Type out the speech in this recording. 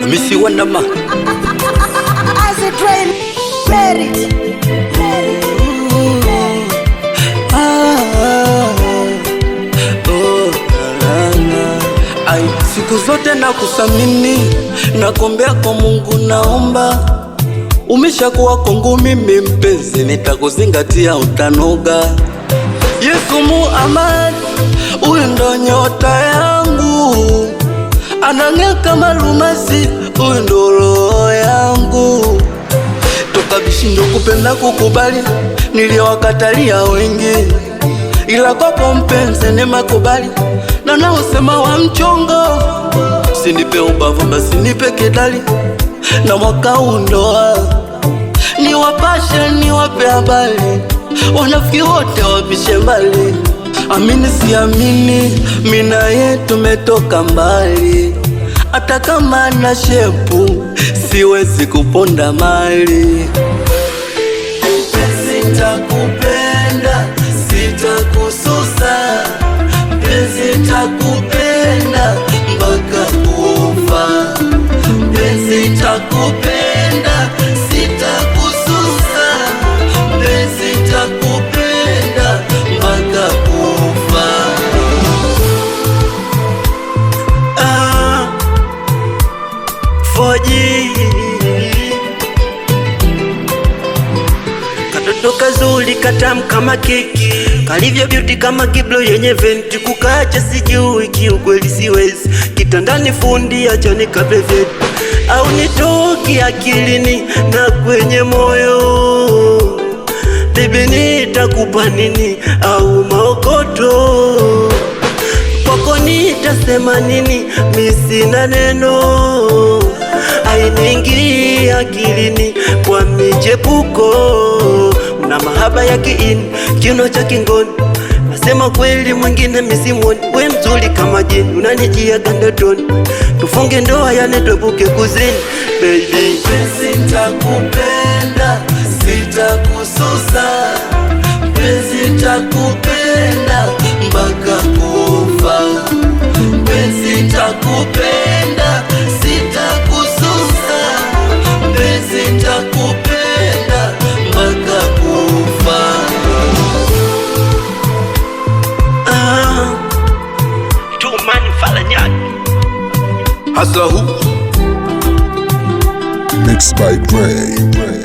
Missy Wonderman. As a train, married. Ai, siku zote na kusamini, nakombea kwa Mungu naomba. Umeshakuwa kwangu mimi mpenzi, nitakuzingatia utanoga. Yesu Muhammad, huyu ndo nyota yangu, anang'aa kama almasi, huyu ndo roho yangu. Toka bishindo kupenda kukubali, niliwakatalia wengi, ila kwako mpenzi nimakubali. Na naosema wa mchongo, sinipe ubavu basi nipe kidali. Na mwaka undoa, niwapashe niwape habari, wanafiki wote wapishe mbali. Amini siamini, mina yetu metoka mbali. Hata kama na shepu, siwezi kuponda mali. Mpenzi nitakupenda, sitakususa. Mpenzi nitakupenda mpaka kufa. Mpenzi nitakupenda, sitakususa. Mpenzi nitakupenda mpaka kufa. Foji katoto kazuri katamu kama keki, kalivyo beauty kama kiblo yenye venti. Kukacha sijui kiukweli siwezi, kitandani fundi acha nikabebe. Au nitoki akilini na kwenye moyo, bibi nitakupa nini au maokoto? Kwako nitasema nini, mi sina neno. Hainiingi akilini kwa michepuko, una mahaba ya kiini, kiuno cha kingoni. Nasema kweli mwingine misimoni, we mzuri kama jini, unanijia gandotoni. Tufunge ndoa yani tuepuke kuzini, baby. Mpenzi nitakupenda, sitakususa. Mpenzi nitakupenda mpaka kufa. Mpenzi nitakupenda, sitakususa. Mpenzi nitakupenda mpaka kufa. Tumani fala nyaki Hustler who? Mixed by Dre.